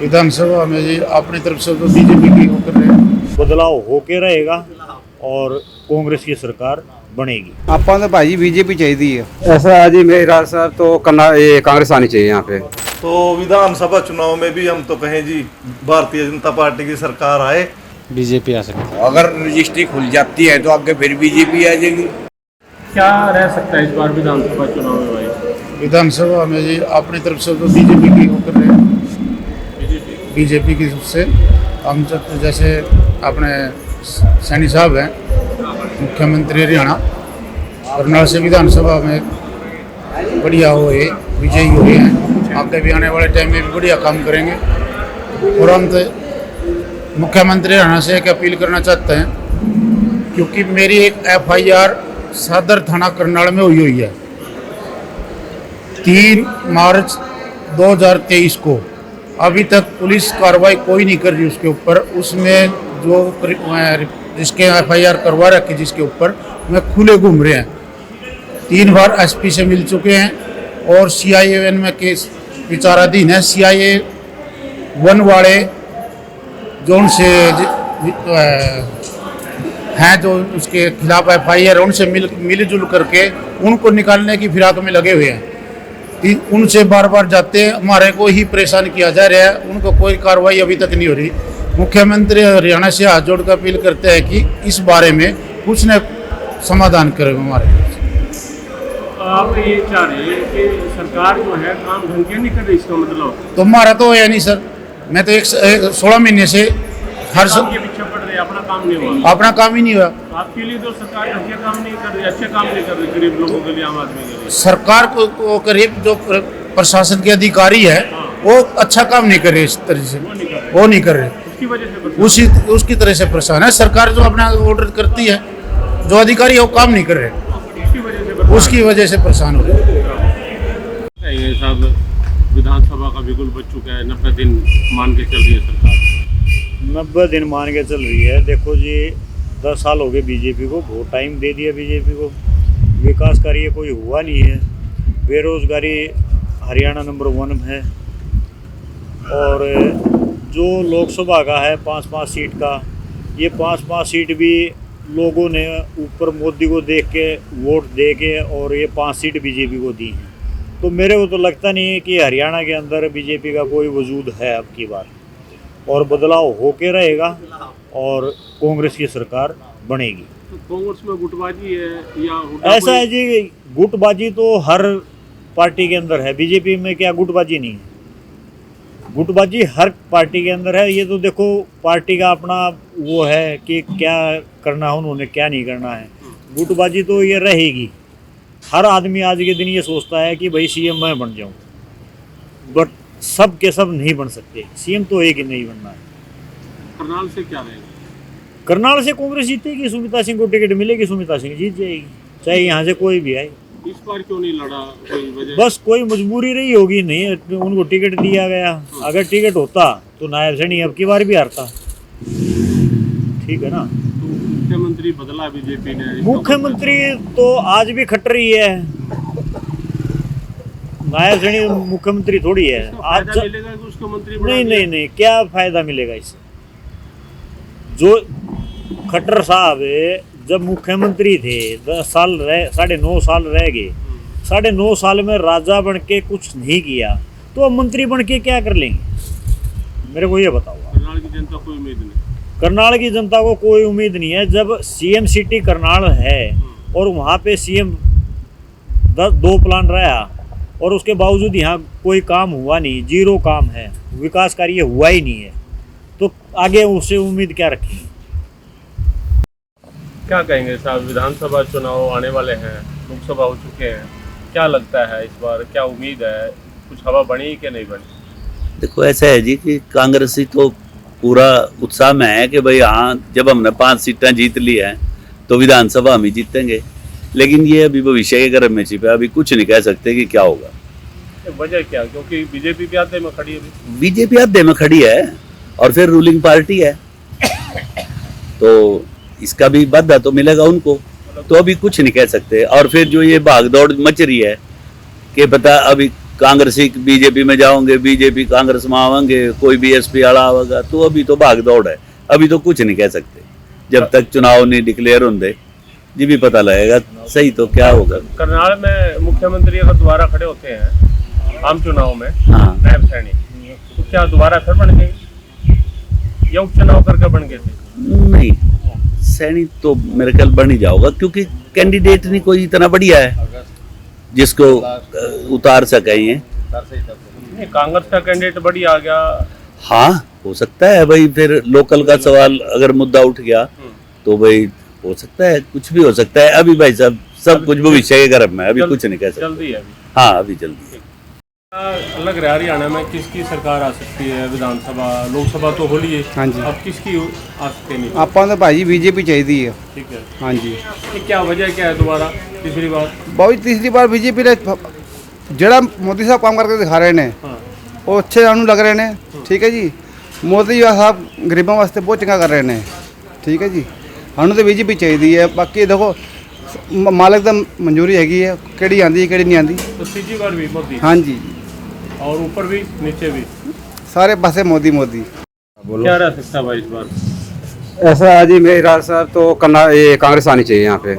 विधानसभा में जी अपनी तरफ से तो बीजेपी की वो कर रहे हैं। बदलाव होके रहेगा और कांग्रेस की सरकार बनेगी। ਆਪਾਂ ਤਾਂ ਭਾਜੀ बीजेपी चाहिए है। ऐसा है जी मेरा सर तो कांग्रेस आनी चाहिए यहाँ पे। तो विधानसभा चुनाव में भी हम तो कहें जी भारतीय जनता पार्टी की सरकार आए। बीजेपी आ सकती है। अगर रजिस्ट्री खुल जाती है तो आगे फिर बीजेपी आ जाएगी। क्या रह सकता है इस बार विधानसभा चुनाव में भाई? विधानसभा में जी अपनी तरफ से तो बीजेपी की वो कर रहे हैं। बीजेपी की तरफ से हम जैसे अपने सैनी साहब हैं मुख्यमंत्री हरियाणा, करनाल से विधानसभा में बढ़िया हुए विजयी हुए हैं। आगे भी आने वाले टाइम में भी बढ़िया काम करेंगे। और हम तो मुख्यमंत्री हरियाणा से एक अपील करना चाहते हैं, क्योंकि मेरी एक FIR सदर थाना करनाल में हुई है 3 मार्च 2023 को। अभी तक पुलिस कार्रवाई कोई नहीं कर रही उसके ऊपर। उसमें जो जिसके FIR करवा रखी जिसके ऊपर में खुले घूम रहे हैं। 3 बार SP से मिल चुके हैं और CIA में केस विचाराधीन है। CIA 1 वाले जो उनसे हैं जो उसके खिलाफ FIR उनसे मिलजुल करके उनको निकालने की फिराक में लगे हुए हैं। उनसे बार बार जाते हैं, हमारे को ही परेशान किया जा रहा है। उनको कोई कार्रवाई अभी तक नहीं हो रही। मुख्यमंत्री हरियाणा से हाथ जोड़ कर अपील करते हैं कि इस बारे में कुछ न समाधान करें हमारे। आप ये चाह रहे हैं कि सरकार जो है काम ढंग के नहीं कर रही, इसका मतलब? तो हमारा तो है नहीं सर। मैं तो 16 महीने से हर के पीछे पड़ रहे, अपना काम नहीं हुआ। अपना काम ही नहीं हुआ। तो आपके लिए तो सरकार ढंग के काम नहीं कर रही, अच्छे काम नहीं कर रही गरीब लोगों के लिए, आम आदमी के लिए। सरकार को करीब जो प्रशासन के अधिकारी है वो अच्छा काम नहीं कर रहे। इस तरह से वो नहीं कर रहे। उसकी वजह से उसकी तरह से परेशान है। सरकार जो अपना ऑर्डर करती है, जो अधिकारी है वो काम नहीं कर रहे, उसकी वजह से परेशान हो रहे। ये सब विधानसभा का बिगुल बच चुका है, 90 दिन मान के चल रही है सरकार। 90 दिन मान के चल रही है। देखो जी 10 साल हो गए बीजेपी को, बहुत टाइम दे दिया बीजेपी को। विकास कार्य कोई हुआ नहीं है। बेरोजगारी हरियाणा नंबर 1 में है। और जो लोकसभा का है 5-5 सीट का, ये 5-5 सीट भी लोगों ने ऊपर मोदी को देख के वोट दे के और ये 5 सीट बीजेपी को दी हैं। तो मेरे को तो लगता नहीं है कि हरियाणा के अंदर बीजेपी का कोई वजूद है अब की बार। और बदलाव होके रहेगा और कांग्रेस की सरकार बनेगी। तो कांग्रेस में गुटबाजी है या ऐसा है जी, गुटबाजी तो हर पार्टी के अंदर है। बीजेपी में क्या गुटबाजी नहीं है? गुटबाजी हर पार्टी के अंदर है। ये तो देखो पार्टी का अपना वो है कि क्या करना है उन्होंने, क्या नहीं करना है। गुटबाजी तो ये रहेगी। हर आदमी आज के दिन ये सोचता है कि भाई CM मैं बन जाऊं, बट सब के सब नहीं बन सकते। CM तो एक ही नहीं बनना है। करनाल से क्या रहेगा? करनाल से कांग्रेस जीतेगी। सुमिता सिंह को टिकट मिलेगी, सुमिता सिंह जीत जाएगी, चाहे यहाँ से कोई भी आए। इस बार क्यों नहीं लड़ा? कोई वजह? बस कोई मजबूरी रही होगी, नहीं उनको टिकट दिया गया। अगर टिकट होता तो नायब सैनी अब की बार भी हारता। ठीक है ना। तो मुख्यमंत्री बदला बीजेपी ने। मुख्यमंत्री तो आज भी खट रही है। नायब सैनी मुख्यमंत्री थोड़ी है आज। मिलेगा कि उसको मंत्री नहीं, क्या फायदा मिलेगा इससे? जो खट्टर साहब जब मुख्यमंत्री थे 10 साल रह, 9.5 साल रह गए। 9.5 साल में राजा बन के कुछ नहीं किया तो अब मंत्री बन के क्या कर लेंगे? मेरे को ये बताओ। करनाल की जनता कोई उम्मीद नहीं। करनाल की जनता को कोई उम्मीद नहीं है। जब CM सिटी करनाल है और वहाँ पे CM 2 प्लान रहा और उसके बावजूद यहाँ कोई काम हुआ नहीं, 0 काम है, विकास कार्य हुआ ही नहीं है, तो आगे उससे उम्मीद क्या रखेंगे? क्या कहेंगे साहब, विधानसभा चुनाव आने वाले हैं, लोकसभा हो चुके हैं, क्या लगता है इस बार, क्या उम्मीद है, कुछ हवा बनी कि नहीं बनी? देखो ऐसा है जी कि कांग्रेसी तो पूरा उत्साह में है कि भाई हाँ, जब हमने 5 सीटें जीत ली हैं तो विधानसभा हम ही जीतेंगे। लेकिन ये अभी भविष्य के गर्भ में छिपा, अभी कुछ नहीं कह सकते कि क्या होगा। वजह क्या? क्योंकि बीजेपी भी आधे में खड़ी है। बीजेपी आधे में खड़ी है और फिर रूलिंग पार्टी है, तो इसका भी वादा तो मिलेगा उनको, तो अभी कुछ नहीं कह सकते। और फिर जो ये भागदौड़ मच रही है कि पता अभी कांग्रेस ही बीजेपी में जाओगे, बीजेपी कांग्रेस में आवेंगे, कोई बीएसपी वाला आवेगा, तो अभी तो भाग दौड़ है, अभी तो कुछ नहीं कह सकते जब तक चुनाव नहीं डिक्लेयर होंगे जी भी पता लगेगा सही तो क्या होगा। करनाल में मुख्यमंत्री अगर दोबारा खड़े होते हैं आम चुनाव में, हाँ। नायब सैनी, तो क्या दोबारा फिर बन गए या उपचुनाव करके बन गए थे? नहीं, सैनी तो मेरे ख्याल बन ही जाओगा, क्योंकि कैंडिडेट नहीं कोई इतना बढ़िया है जिसको उतार सके ये। नहीं, कांग्रेस का कैंडिडेट बढ़िया आ गया। हाँ, हो सकता है भाई, फिर लोकल का सवाल अगर मुद्दा उठ गया तो भाई हो सकता है, कुछ भी हो सकता है। अभी भाई साहब सब कुछ भविष्य के गर्भ में, अभी कुछ नहीं कह सकते। जल्दी है अभी। हाँ, अभी जल्दी है। क्या लग रहा है हरियाणा में किसकी सरकार आ सकती है? विधानसभा, लोकसभा तो होली है। हाँ जी। अब किसकी आ सकती है? ਆਪਾਂ ਤਾਂ ਭਾਜੀ बीजेपी चाहिए है। ठीक है। हाँ जी। ये क्या वजह क्या है दोबारा तीसरी बार? बहुत तीसरी बार बीजेपी ने ਜਿਹੜਾ मोदी साहब काम करके दिखा रहे हैं हाँ। वो अच्छे ਸਾਨੂੰ ਲੱਗ ਰਹੇ ਨੇ। ਠੀਕ ਹੈ ਜੀ, ਮੋਦੀ ਸਾਹਿਬ ਗਰੀਬਾਂ ਵਾਸਤੇ ਬਹੁਤ ਚੰਗਾ ਕਰ ਰਹੇ ਨੇ। ਠੀਕ ਹੈ ਜੀ, ਸਾਨੂੰ ਤਾਂ बीजेपी ਚਾਹੀਦੀ ਹੈ। ਬਾਕੀ ਦੇਖੋ ਮਾਲਕ ਦਾ ਮਨਜ਼ੂਰੀ ਹੈਗੀ ਹੈ, ਕਿਹੜੀ ਆਂਦੀ ਕਿਹੜੀ ਨਹੀਂ ਆਂਦੀ। तो तीसरी बार भी मोदी हाँ जी, और ऊपर भी नीचे भी सारे पासे मोदी मोदी। क्या रह सकता है भाई इस बार? ऐसा है जी, मेरा सर तो ये कांग्रेस आनी चाहिए यहाँ पे,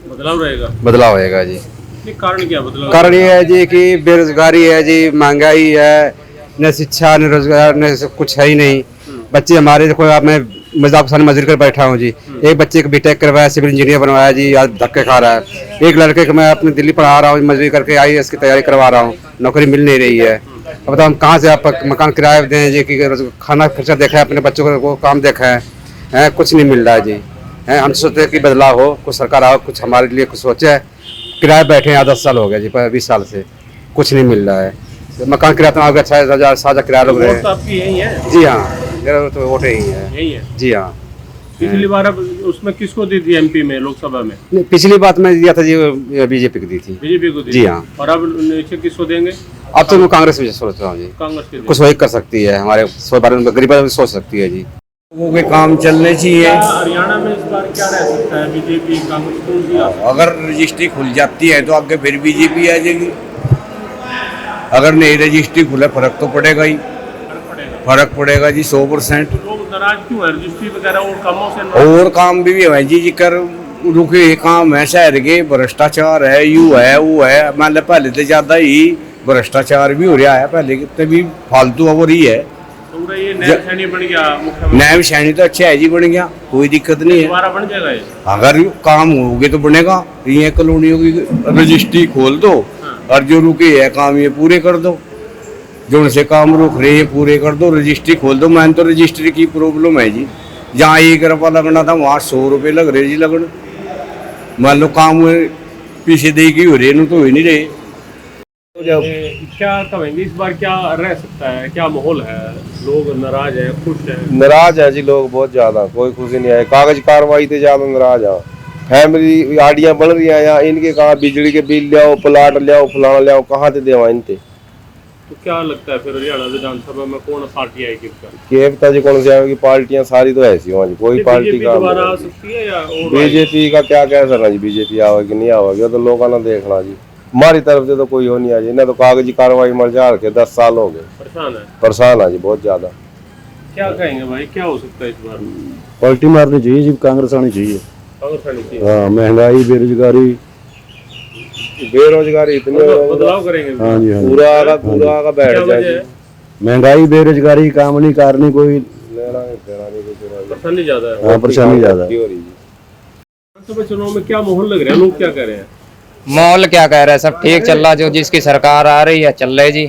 बदलाव रहेगा? बदलाव होएगा जी। नहीं, कारण क्या बदलाव? कारण ये है जी कि बेरोजगारी है जी, महंगाई है, न शिक्षा न रोजगार न कुछ है ही नहीं। बच्चे हमारे देखो, आप मैं मजाक साल मजदूरी कर बैठा हूँ जी। एक बच्चे को बीटेक करवाया, सिविल इंजीनियर बनवाया जी, आज धक्के खा रहा है। एक लड़के को मैं अपने दिल्ली पढ़ा रहा हूँ, मजदूरी करके IAS की तैयारी करवा रहा हूँ, नौकरी मिल नहीं रही है। अब बताओ हम कहाँ से आप मकान किराया दें जी, कि खाना खर्चा देखा है, अपने बच्चों को वो काम देखा है, कुछ नहीं मिल रहा है जी। हैं, हम सोचते हैं कि बदलाव हो, कुछ सरकार आओ, कुछ हमारे लिए कुछ सोचे। किराए बैठे हैं 10 साल हो गया जी, 20 साल से कुछ नहीं मिल रहा है। मकान किराया तो आगे 6,000 7,000 किराया लोग रहे वोट तो आपकी यही है? जी हाँ, मेरा तो वोट यही है। यही है जी हाँ। पिछली बार अब उसमें किसको दी थी MP में, लोकसभा में? नहीं, पिछली बात मैं दिया था जी, बीजेपी को दी थी। बीजेपी को दी? जी हाँ। और अब नीचे किसको देंगे? अब तो मैं कांग्रेस में सोच रहा हूँ जी, कांग्रेस के कुछ वही कर सकती है, हमारे बारे में गरीबों में सोच सकती है जी। लोगों के काम चलने चाहिए। हरियाणा में इस बार क्या रह सकता है? बीजेपी, कांग्रेस, कौन सी आ सकती है? अगर रजिस्ट्री खुल जाती है तो आगे फिर बीजेपी आ जाएगी। अगर नहीं रजिस्ट्री खुले फर्क तो पड़ेगा ही, फर्क पड़ेगा जी 100%। लोग नाराज क्यों है? रजिस्ट्री वगैरह और कामों से नाराज? और काम भी है जी, जिक्र रुके काम है, शहर के भ्रष्टाचार है, यू है वो है। मान लो पहले तो ज्यादा ही भ्रष्टाचार भी हो रहा है, पहले कितने भी फालतू हो रही है। तो ये नया सैनी बन गया मुख्यमंत्री, नैब सैनी तो अच्छा है जी, बन गया, कोई दिक्कत नहीं है। दोबारा बन जाएगा ये? अगर काम होगे तो बनेगा। ये कॉलोनियों की रजिस्ट्री खोल दो और जो रुके है काम ये पूरे कर दो, जो उनसे काम रुक रहे हैं पूरे कर दो, रजिस्ट्री खोल दो। मैंने तो रजिस्ट्री की प्रॉब्लम है जी, जहाँ 1 रुपया लगना था वहाँ 100 रुपये लग रहे जी लगन। मान लो काम पीछे दे के हो रहे तो हो ही नहीं रहे। क्या कहेंगे इस बार क्या रह सकता है? क्या माहौल है? लोग नाराज हैं, खुश हैं? नाराज है जी लोग बहुत ज्यादा, कोई खुशी नहीं है। कागज कार्रवाई से ज्यादा नाराज है। फैमिली आड़ियाँ बन रही हैं यहाँ, इनके कहाँ बिजली के बिल लियाओ, प्लाट लियाओ, फलाना लियाओ, कहाँ से देवा इनते। तो क्या लगता है फिर हरियाणा विधानसभा में कौन पार्टी आएगी? के पता जी कौन सी आएगी, पार्टियां सारी तो ऐसी होंगी, कोई पार्टी बीजेपी का दोबारा आ सकती है या और बीजेपी का क्या कह सकना जी, बीजेपी आवेगी नहीं आवेगी वो तो लोगों ने देखना जी। हमारी तरफ से तो कोई हो नहीं है जी, इन्हें तो कागजी कार्रवाई मर जा के 10 साल हो गए, परेशान है जी बहुत ज्यादा। क्या कहेंगे भाई, क्या हो सकता है इस बार? पलटी मारनी चाहिए जी, कांग्रेस आनी चाहिए। कांग्रेस आनी चाहिए? हाँ, महंगाई बेरोजगारी इतनी बदलाव करेंगे? हाँ जी, हाँ जी। पूरा का बैठ जाए जी। महंगाई बेरोजगारी काम नहीं करनी, कोई परेशानी ज्यादा है। हाँ, परेशानी ज्यादा है। विधानसभा चुनाव में क्या माहौल लग रहा है? लोग क्या कह रहे हैं? माहौल क्या कह रहा है, सब ठीक चल रहा, जो जिसकी सरकार आ रही है चल रही जी।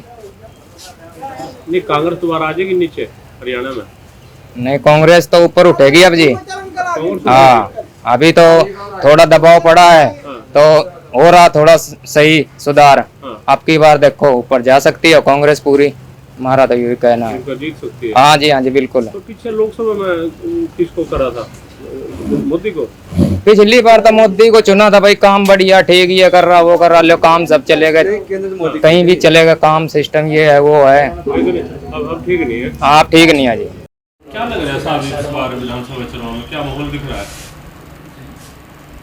नहीं, कांग्रेस दोबारा आ जाएगी नीचे हरियाणा में? नहीं, कांग्रेस तो ऊपर उठेगी अब जी। हाँ, अभी तो थोड़ा दबाव पड़ा है तो हो रहा थोड़ा सही सुधार। अब की बार देखो ऊपर जा सकती है कांग्रेस पूरी, हमारा तो यही कहना है। जीत सकती है? हाँ जी, हाँ जी, बिल्कुल। तो पीछे लोकसभा में किसको करा था? मोदी को? पिछली बार तो मोदी को चुना था भाई, काम बढ़िया ठीक ये कर रहा वो कर रहा, लो काम सब चलेगा, कहीं भी चलेगा काम, सिस्टम ये है वो है। अब ठीक नहीं है? हाँ, ठीक नहीं है जी। क्या लग रहा है साहब इस बार विधानसभा चुनाव में क्या माहौल दिख रहा है?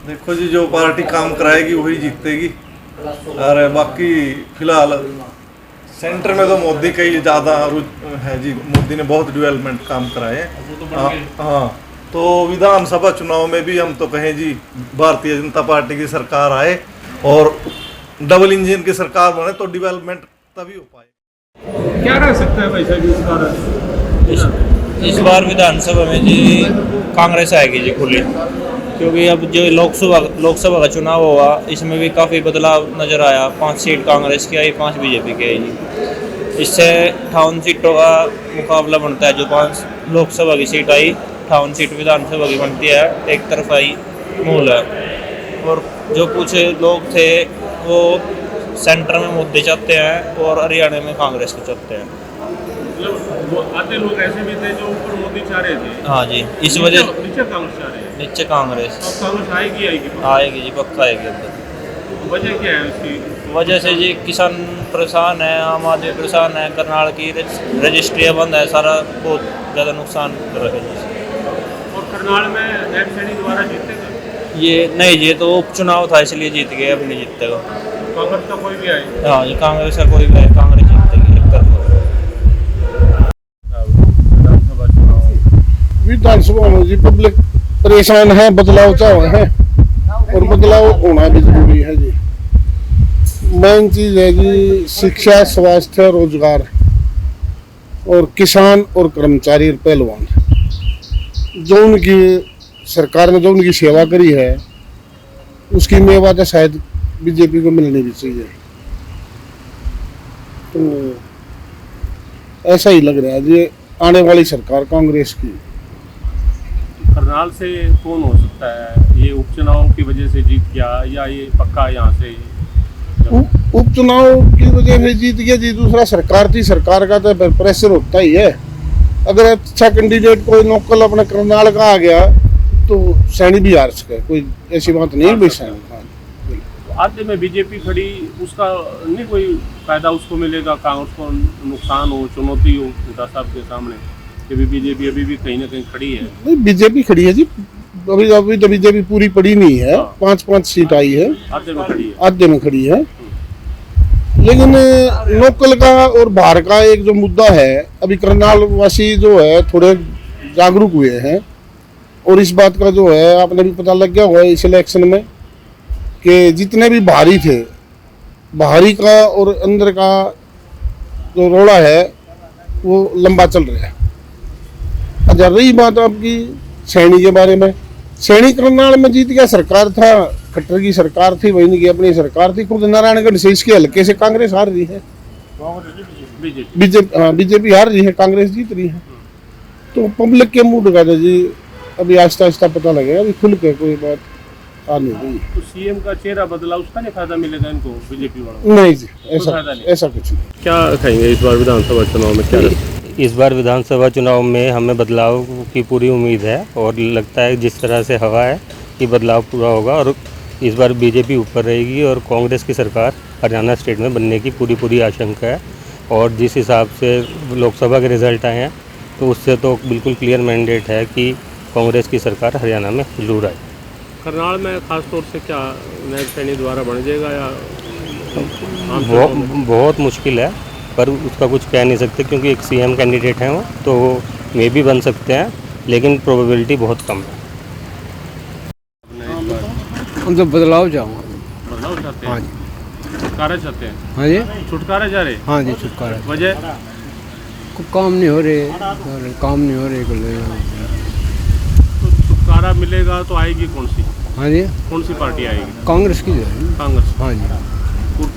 देखो जी, जो पार्टी काम कराएगी वही जीतेगी। और बाकी फिलहाल सेंटर में तो मोदी का ही ज़्यादा है जी। मोदी ने बहुत डेवलपमेंट काम कराए हैं। हाँ, तो विधानसभा चुनाव में भी हम तो कहें जी भारतीय जनता पार्टी की सरकार आए और डबल इंजन की सरकार बने तो डेवलपमेंट तभी हो पाए। क्या रह सकता है भाई साहब इस बार विधानसभा में जी कांग्रेस आएगी जी खुली, क्योंकि अब जो लोकसभा का चुनाव हुआ इसमें भी काफ़ी बदलाव नज़र आया। 5 सीट कांग्रेस की आई, 5 बीजेपी की आई जी। इससे 58 सीटों का मुकाबला बनता है। जो 5 लोकसभा की सीट आई, 58 सीट विधानसभा की बनती है, एक तरफाई मूल है। और जो कुछ लोग थे वो सेंटर में मोदी चाहते हैं और हरियाणा में कांग्रेस को चाहते हैं। वो आधे लोग ऐसे भी थे जो ऊपर मोदी चाह रहे थे। हाँ जी, इस वजह नीचे कांग्रेस चाह रहे हैं। नीचे कांग्रेस तो कांग्रेस आएगी आएगी जी, पक्का आएगी अंदर। वजह क्या है उसकी? वजह से जी किसान परेशान है, आम आदमी परेशान है, करनाल की रजिस्ट्रियाँ बंद है, सारा बहुत ज़्यादा नुकसान कर रहे हैं। और करनाल में एम सैनी द्वारा जीतेगा? ये नहीं, ये तो उपचुनाव था इसलिए जीत गए, अब नहीं जीतेगा। कांग्रेस का कोई भी आए? हाँ जी, कांग्रेस का कोई भी आए, कांग्रेस जीतेगी एक तरफ। विधानसभा में जी पब्लिक परेशान है, बदलाव चाहे है और बदलाव होना भी जरूरी है जी। मेन चीज है जी शिक्षा, स्वास्थ्य, रोजगार और किसान और कर्मचारी और पहलवान। जो उनकी सरकार ने जो उनकी सेवा करी है उसकी मेवा तो शायद बीजेपी को मिलनी भी चाहिए। तो ऐसा ही लग रहा है जी आने वाली सरकार कांग्रेस की। करनाल से कौन हो सकता है? ये उपचुनाव की वजह से जीत गया या ये पक्का यहाँ से? उपचुनाव की वजह से जीत गया जी। दूसरा सरकार थी, सरकार का तो प्रेशर होता ही है। अगर अच्छा कैंडिडेट कोई लोकल अपने करनाल का आ गया तो सैनी भी हार सके, कोई ऐसी बात नहीं है भाई। सैनी आधे में बीजेपी खड़ी, उसका नहीं कोई फायदा उसको मिलेगा? कांग्रेस को नुकसान हो, चुनौती हो हुड्डा साहब के सामने कि बीजेपी अभी भी कहीं ना कहीं खड़ी है? नहीं, बीजेपी खड़ी है जी। अभी तो बीजेपी पूरी पड़ी नहीं है। 5-5 सीट आई है, आधे में खड़ी है। आधे में खड़ी है। लेकिन लोकल का और बाहर का एक जो मुद्दा है, अभी करनाल वासी जो है थोड़े जागरूक हुए हैं और इस बात का जो है आपने भी पता लग गया हुआ है इस इलेक्शन में कि जितने भी बाहरी थे, बाहरी का और अंदर का जो रोड़ा है वो लंबा चल रहा है। अच्छा, रही बात आपकी सैनी के बारे में, सैनी करनाल में जीत गया, सरकार था, खट्टर की सरकार थी, वही की अपनी सरकार थी। खुद नारायणगढ़ से इसके हल्के से कांग्रेस हार रही है, बीजेपी हार रही है, कांग्रेस जीत रही है। तो पब्लिक के मूड का था जी अभी आहिस्ता आहिस्ता पता लगेगा। अभी खुल के कोई बात आ नहीं रही। तो सीएम का चेहरा बदला, उसका नहीं फायदा मिलेगा इनको बीजेपी वालों? नहीं जी, ऐसा कुछ नहीं। क्या कहेंगे इस बार विधानसभा चुनाव में? क्या इस बार विधानसभा चुनाव में हमें बदलाव की पूरी उम्मीद है और लगता है जिस तरह से हवा है कि बदलाव पूरा होगा और इस बार बीजेपी ऊपर रहेगी और कांग्रेस की सरकार हरियाणा स्टेट में बनने की पूरी आशंका है। और जिस हिसाब से लोकसभा के रिजल्ट आए हैं तो उससे तो बिल्कुल क्लियर मैंडेट है कि कांग्रेस की सरकार हरियाणा में जरूर आए। करनाल में खास तौर से क्या नैब सैनी द्वारा बन जाएगा या बहुत मुश्किल है, पर उसका कुछ कह नहीं सकते क्योंकि एक सीएम कैंडिडेट हैं वो, तो मे भी बन सकते हैं लेकिन प्रोबेबिलिटी बहुत कम है। हम तो बदलाव चाहूँगा। बदलाव चाहते हैं? हाँ जी। छुटकारा चाहते हैं? हाँ जी, छुटकारा जा रहे? हाँ जी, छुटकारा। वजह? काम नहीं हो रहे, काम नहीं हो रहे। तो छुटकारा मिलेगा तो आएगी कौन सी? हाँ जी, कौन सी पार्टी आएगी? कांग्रेस की जाएगी। कांग्रेस? हाँ जी।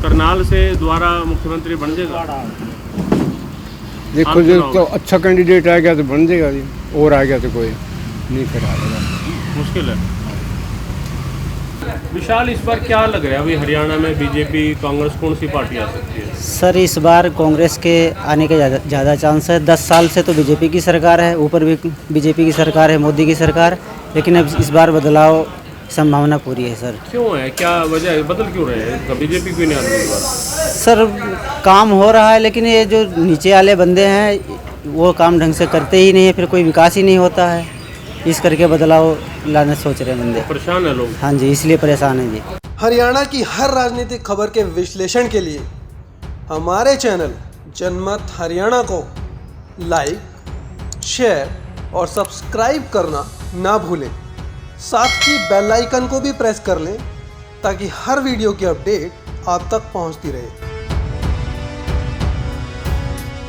करनाल से द्वारा मुख्यमंत्री बन जाएगा? देखो जो तो अच्छा कैंडिडेट आ गया तो बन जाएगा जी, और आ गया तो कोई नहीं करा देगा। मुश्किल है। विशाल, इस बार क्या लग रहा है? अभी हरियाणा में बीजेपी कांग्रेस कौन सी पार्टी आ सकती है? सर, इस बार कांग्रेस के आने के ज़्यादा चांस है। 10 साल से तो बीजेपी की सरकार है, ऊपर भी बीजेपी की सरकार है, मोदी की सरकार, लेकिन अब इस बार बदलाव संभावना पूरी है सर। क्यों है? क्या वजह है? बदल क्यों रहे हैं? बीजेपी क्यों नहीं आ रही इस बार? सर, काम हो रहा है लेकिन ये जो नीचे वाले बंदे हैं वो काम ढंग से करते ही नहीं है, फिर कोई विकास ही नहीं होता है। इस करके बदलाव लाने सोच रहे हैं बंदे। परेशान है लोग? हाँ जी, इसलिए परेशान है जी। हरियाणा की हर राजनीतिक खबर के विश्लेषण के लिए हमारे चैनल जनमत हरियाणा को लाइक, शेयर और सब्सक्राइब करना ना भूलें। साथ ही बेल आइकन को भी प्रेस कर लें ताकि हर वीडियो की अपडेट आप तक पहुंचती रहे।